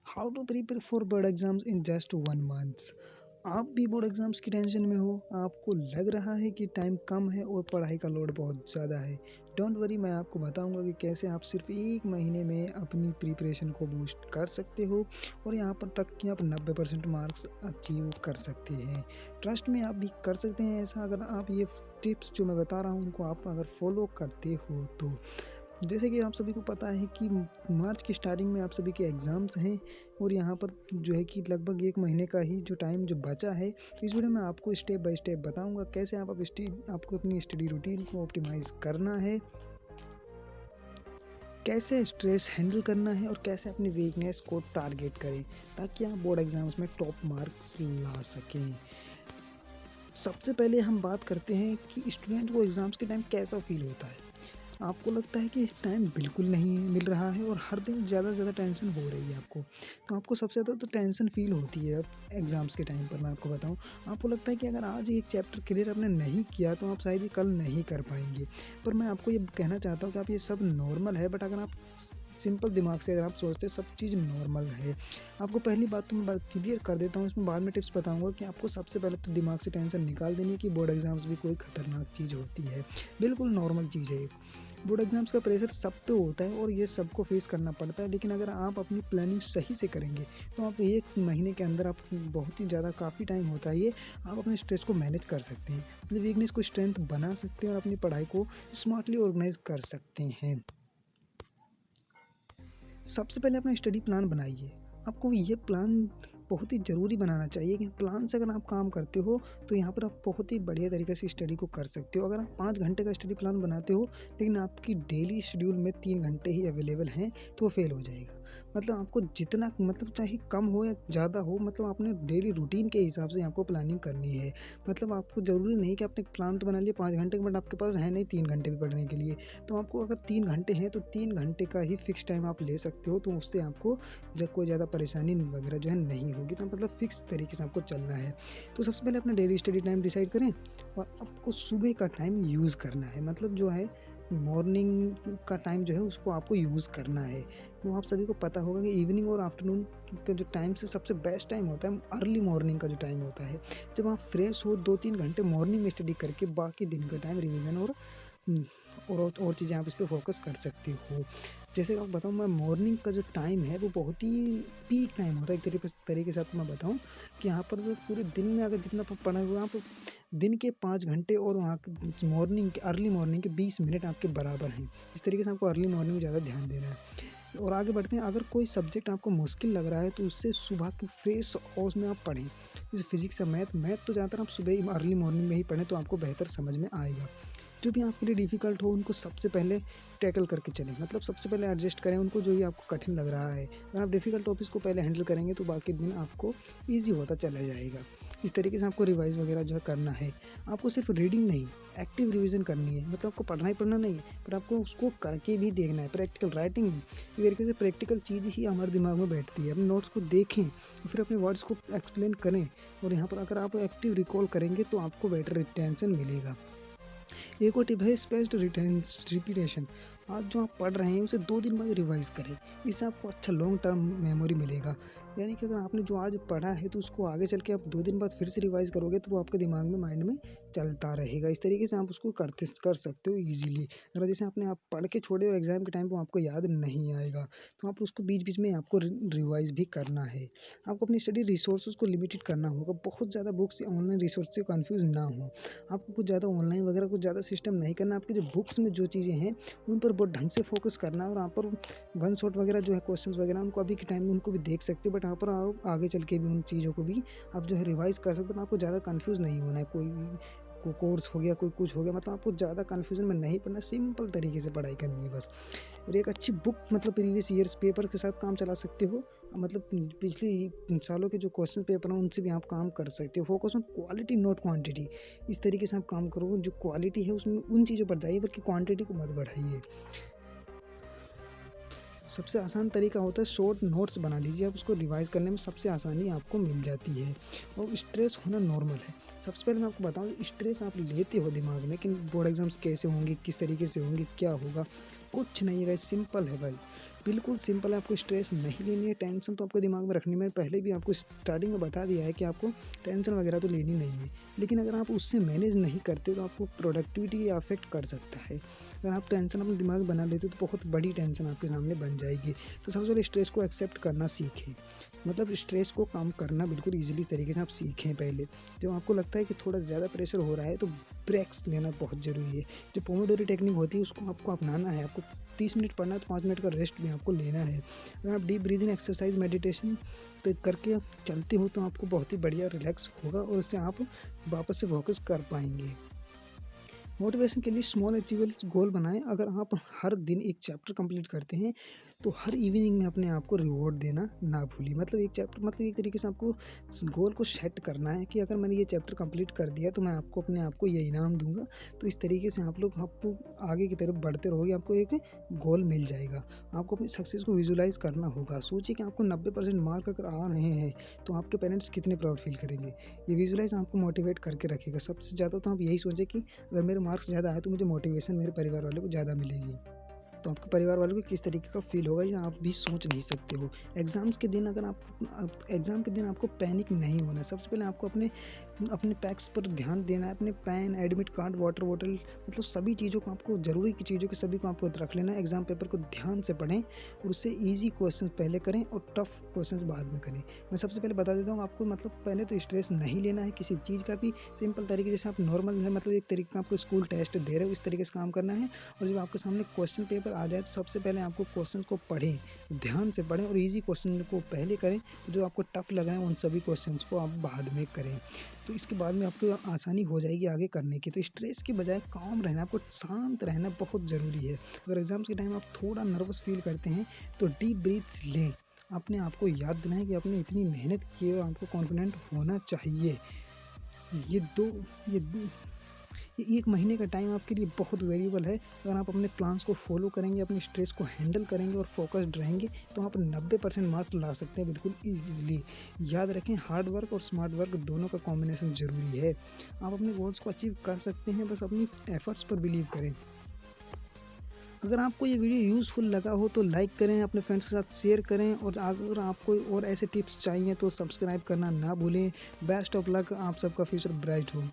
How to prepare for board exams in just 1 month. आप भी board exams की tension में हो, आपको लग रहा है कि टाइम कम है और पढ़ाई का लोड बहुत ज़्यादा है। डोंट वरी, मैं आपको बताऊंगा कि कैसे आप सिर्फ 1 महीने में अपनी प्रिपरेशन को बूस्ट कर सकते हो और यहाँ पर तक कि आप 90% मार्क्स अचीव कर सकते हैं। ट्रस्ट में आप भी कर सकते हैं ऐसा, अगर आप ये टिप्स जो मैं बता रहा हूँ उनको आप अगर फॉलो करते हो तो। जैसे कि आप सभी को पता है कि मार्च की स्टार्टिंग में आप सभी के एग्ज़ाम्स हैं और यहाँ पर जो है कि लगभग 1 महीने का ही जो टाइम जो बचा है, तो इस वीडियो में आपको स्टेप बाय स्टेप बताऊंगा कैसे आपको अपनी स्टडी रूटीन को ऑप्टिमाइज़ करना है, कैसे स्ट्रेस हैंडल करना है और कैसे अपनी वीकनेस को टारगेट करें ताकि आप बोर्ड एग्ज़ाम्स में टॉप मार्क्स ला सकें। सबसे पहले हम बात करते हैं कि स्टूडेंट को एग्ज़ाम्स के टाइम कैसा फील होता है। आपको लगता है कि टाइम बिल्कुल नहीं मिल रहा है और हर दिन ज़्यादा से ज़्यादा टेंशन हो रही है आपको। तो आपको सबसे ज़्यादा तो टेंशन फ़ील होती है अब एग्ज़ाम्स के टाइम पर। मैं आपको बताऊँ, आपको लगता है कि अगर आज एक चैप्टर क्लियर आपने नहीं किया तो आप शायद ही कल नहीं कर पाएँगे। पर मैं आपको ये कहना चाहता हूँ कि आप ये सब नॉर्मल है, बट अगर आप सिंपल दिमाग से अगर आप सोचते हो सब चीज़ नॉर्मल है। आपको पहली बात तो मैं बात क्लियर कर देता हूँ, इसमें बाद में टिप्स बताऊँगा कि आपको सबसे पहले तो दिमाग से टेंशन निकाल देनी है कि बोर्ड एग्ज़ाम्स भी कोई ख़तरनाक चीज़ होती है। बिल्कुल नॉर्मल चीज़ है। बोर्ड एग्ज़ाम्स का प्रेशर सब पे होता है और ये सबको फेस करना पड़ता है, लेकिन अगर आप अपनी प्लानिंग सही से करेंगे तो आप 1 महीने के अंदर आप बहुत ही ज़्यादा काफ़ी टाइम होता है ये, आप अपने स्ट्रेस को मैनेज कर सकते हैं, अपनी वीकनेस को स्ट्रेंथ बना सकते हैं और अपनी पढ़ाई को स्मार्टली ऑर्गेनाइज कर सकते हैं। सबसे पहले अपना स्टडी प्लान बनाइए। आपको ये प्लान बहुत ही ज़रूरी बनाना चाहिए कि प्लान से अगर आप काम करते हो तो यहाँ पर आप बहुत ही बढ़िया तरीके से स्टडी को कर सकते हो। अगर आप 5 घंटे का स्टडी प्लान बनाते हो लेकिन आपकी डेली शेड्यूल में 3 घंटे ही अवेलेबल हैं तो वो फेल हो जाएगा। मतलब आपको जितना मतलब चाहे कम हो या ज़्यादा हो, मतलब आपने डेली रूटीन के हिसाब से आपको प्लानिंग करनी है। मतलब आपको ज़रूरी नहीं कि आपने प्लान तो बना लिया 5 घंटे का, बट आपके पास है नहीं 3 घंटे भी पढ़ने के लिए। तो आपको अगर 3 घंटे हैं तो 3 घंटे का ही फिक्स टाइम आप ले सकते हो, तो उससे आपको जब कोई ज़्यादा परेशानी वगैरह जो है नहीं होगी। तो मतलब फिक्स तरीके से आपको चलना है। तो सबसे पहले अपना डेली स्टडी टाइम डिसाइड करें और आपको सुबह का टाइम यूज़ करना है। मतलब जो है मॉर्निंग का टाइम जो है उसको आपको यूज़ करना है। वो आप सभी को पता होगा कि इवनिंग और आफ्टरनून का जो टाइम से सबसे बेस्ट टाइम होता है अर्ली मॉर्निंग का जो टाइम होता है। जब आप फ्रेश हो 2-3 घंटे मॉर्निंग में स्टडी करके बाकी दिन का टाइम रिवीजन और चीज़ें आप इस पे फ़ोकस कर सकते हो। जैसे मैं बताऊँ, मैं मॉर्निंग का जो टाइम है वो बहुत ही पीक टाइम होता है। एक तरीके से आपको मैं बताऊँ कि यहाँ पर जो पूरे दिन में अगर जितना पढ़ा हुआ आप दिन के 5 घंटे और वहाँ मॉर्निंग के अर्ली मॉर्निंग के 20 मिनट आपके बराबर हैं। इस तरीके से आपको अर्ली मॉर्निंग में ज़्यादा ध्यान देना है। और आगे बढ़ते हैं, अगर कोई सब्जेक्ट आपको मुश्किल लग रहा है तो उससे सुबह के फ्रेश हाउस में आप पढ़ें। जैसे फिजिक्स या मैथ तो ज़्यादातर आप सुबह ही अर्ली मॉर्निंग में ही पढ़ें तो आपको बेहतर समझ में आएगा। जो भी आपके लिए डिफ़िकल्ट हो उनको सबसे पहले टैकल करके चलें। मतलब सबसे पहले एडजस्ट करें उनको, जो भी आपको कठिन लग रहा है। अगर आप डिफ़िकल्ट टॉपिक्स को पहले हैंडल करेंगे तो बाकी दिन आपको ईज़ी होता चला जाएगा। इस तरीके से आपको रिवाइज़ वगैरह जो है करना है। आपको सिर्फ रीडिंग नहीं, एक्टिव रिवीजन करनी है। मतलब आपको पढ़ना ही पढ़ना नहीं है, पर आपको उसको करके भी देखना है। प्रैक्टिकल राइटिंग इस तरीके से प्रैक्टिकल चीज़ ही हमारे दिमाग में बैठती है। अपने नोट्स को देखें, फिर अपने वर्ड्स को एक्सप्लेन करें और यहाँ पर अगर आप एक्टिव रिकॉल करेंगे तो आपको बेटर रिटेंशन मिलेगा। एक और टिप है स्पेस्ड रिपीटेशन। आज जो आप पढ़ रहे हैं उसे 2 दिन बाद रिवाइज़ करें। इससे आपको अच्छा लॉन्ग टर्म मेमोरी मिलेगा। यानी कि अगर आपने जो आज पढ़ा है तो उसको आगे चल के आप 2 दिन बाद फिर से रिवाइज़ करोगे तो वो आपके दिमाग में, माइंड में चलता रहेगा। इस तरीके से आप उसको कर सकते हो ईज़िली। अगर जैसे आप पढ़ के छोड़े और एग्ज़ाम के टाइम पे आपको याद नहीं आएगा तो आप उसको बीच-बीच में आपको रिवाइज़ भी करना है। आपको अपनी स्टडी रिसोर्सेज़ को लिमिटेड करना होगा। बहुत ज़्यादा बुक्स या ऑनलाइन रिसोर्स से कन्फ्यूज़ ना हो। आपको कुछ ज़्यादा ऑनलाइन वगैरह कुछ ज़्यादा सिस्टम नहीं करना। आपकी जो बुक्स में जो चीज़ें हैं उन पर बहुत ढंग से फोकस करना है और यहाँ पर वन शॉट वगैरह जो है क्वेश्चंस वगैरह उनको अभी के टाइम में उनको भी देख सकते हो, बट यहाँ पर आप आगे चल के भी उन चीज़ों को भी आप जो है रिवाइज कर सकते हो। आपको ज़्यादा कन्फ्यूज़ नहीं होना है। कोई भी कोर्स हो गया, कोई कुछ हो गया, मतलब आपको ज़्यादा कन्फ्यूजन में नहीं पड़ना, सिंपल तरीके से पढ़ाई करनी है बस। और एक अच्छी बुक मतलब प्रीवियस ईयर्स पेपर के साथ काम चला सकते हो। मतलब पिछले सालों के जो क्वेश्चन पेपर हैं उनसे भी आप काम कर सकते हो। Focus on quality not quantity. इस तरीके से आप काम करोगे, जो क्वालिटी है उसमें उन चीज़ों पर जाइए बल्कि क्वांटिटी को मत बढ़ाइए। सबसे आसान तरीका होता है शॉर्ट नोट्स बना लीजिए। आप उसको रिवाइज़ करने में सबसे आसानी आपको मिल जाती है और स्ट्रेस होना नॉर्मल है। सबसे पहले मैं आपको बताऊँ, स्ट्रेस आप लेते हो दिमाग में कि बोर्ड एग्ज़ाम्स कैसे होंगे, किस तरीके से होंगे, क्या होगा। कुछ नहीं है गाइस, सिंपल है भाई, बिल्कुल सिंपल है। आपको स्ट्रेस नहीं लेनी है, टेंशन तो आपको दिमाग में रखनी है। मैंने पहले भी आपको स्टार्टिंग में बता दिया है कि आपको टेंशन वगैरह तो लेनी नहीं है, लेकिन अगर आप उससे मैनेज नहीं करते तो आपको प्रोडक्टिविटी अफेक्ट कर सकता है। अगर आप टेंशन अपने दिमाग में बना लेते हो तो बहुत बड़ी टेंशन आपके सामने बन जाएगी। तो सबसे पहले स्ट्रेस को एक्सेप्ट करना सीखें, मतलब स्ट्रेस को कम करना बिल्कुल ईजिली तरीके से आप सीखें। पहले जब आपको लगता है कि थोड़ा ज़्यादा प्रेशर हो रहा है तो ब्रेक्स लेना बहुत ज़रूरी है। जो पोमोडोरी टेक्निक होती है उसको आपको अपनाना है। आपको 30 मिनट पढ़ना है तो 5 मिनट का रेस्ट भी आपको लेना है। अगर आप डीप ब्रीदिंग एक्सरसाइज मेडिटेशन तो करके आप चलते हो तो आपको बहुत ही बढ़िया रिलैक्स होगा और उससे आप वापस से फोकस कर पाएंगे। मोटिवेशन के लिए स्मॉल अचीवेबल गोल बनाएं। अगर आप हर दिन एक चैप्टर कंप्लीट करते हैं तो हर इवनिंग में अपने आप को रिवॉर्ड देना ना भूलिए। मतलब एक चैप्टर, मतलब एक तरीके से आपको गोल को सेट करना है कि अगर मैंने ये चैप्टर कंप्लीट कर दिया तो मैं आपको अपने आप को ये इनाम दूंगा। तो इस तरीके से आप लोग आपको आगे की तरफ बढ़ते रहोगे, आपको एक गोल मिल जाएगा। आपको अपनी सक्सेस को विजुलाइज करना होगा। सोचिए कि आपको 90% मार्क अगर आ रहे हैं तो आपके पेरेंट्स कितने प्राउड फील करेंगे। ये विजुलाइज आपको मोटिवेट करके रखेगा। सबसे ज़्यादा तो आप यही सोचें कि अगर मेरे मार्क्स ज़्यादा आए तो मुझे मोटिवेशन मेरे परिवार वालों को ज़्यादा मिलेगी। तो आपके परिवार वालों को किस तरीके का फील होगा ये आप भी सोच नहीं सकते हो। एग्ज़ाम्स के दिन अगर आप एग्ज़ाम के दिन आपको पैनिक नहीं होना है। सबसे पहले आपको अपने अपने पैक्स पर ध्यान देना है। अपने pen, admit card, water bottle, मतलब सभी चीज़ों को आपको, ज़रूरी की चीज़ों के सभी को आपको रख लेना है। एग्ज़ाम पेपर को ध्यान से पढ़ें और उससे ईजी क्वेश्चन पहले करें और टफ क्वेश्चन बाद में करें। मैं सबसे पहले बता देता हूँ आपको, मतलब पहले तो स्ट्रेस नहीं लेना है किसी चीज़ का भी। सिंपल तरीके जैसे आप नॉर्मल है, मतलब एक तरीके का आपको स्कूल टेस्ट दे रहे हो इस तरीके से काम करना है। और जब आपके सामने क्वेश्चन पेपर आ जाए तो सबसे पहले आपको क्वेश्चन को पढ़ें, ध्यान से पढ़ें और इजी क्वेश्चन को पहले करें। जो आपको टफ लग रहे हैं उन सभी क्वेश्चन को आप बाद में करें। तो इसके बाद में आपको आसानी हो जाएगी आगे करने की। तो स्ट्रेस की बजाय काम रहना, आपको शांत रहना बहुत ज़रूरी है। अगर एग्ज़ाम्स के टाइम आप थोड़ा नर्वस फील करते हैं तो डीप ब्रीथ्स लें। अपने आप को याद दिलाएं कि आपने इतनी मेहनत की है और आपको कॉन्फिडेंट होना चाहिए। ये दो ये 1 महीने का टाइम आपके लिए बहुत वेरिएबल है। अगर आप अपने प्लान्स को फॉलो करेंगे, अपने स्ट्रेस को हैंडल करेंगे और फोकस्ड रहेंगे तो आप 90% मार्क्स ला सकते हैं बिल्कुल ईज़िली। याद रखें, हार्ड वर्क और स्मार्ट वर्क दोनों का कॉम्बिनेशन ज़रूरी है। आप अपने गोल्स को अचीव कर सकते हैं, बस अपनी एफर्ट्स पर बिलीव करें। अगर आपको ये वीडियो यूज़फुल लगा हो तो लाइक करें, अपने फ्रेंड्स के साथ शेयर करें और अगर आपको और ऐसे टिप्स चाहिए तो सब्सक्राइब करना ना भूलें। बेस्ट ऑफ लक, आप सबका फ्यूचर ब्राइट हो।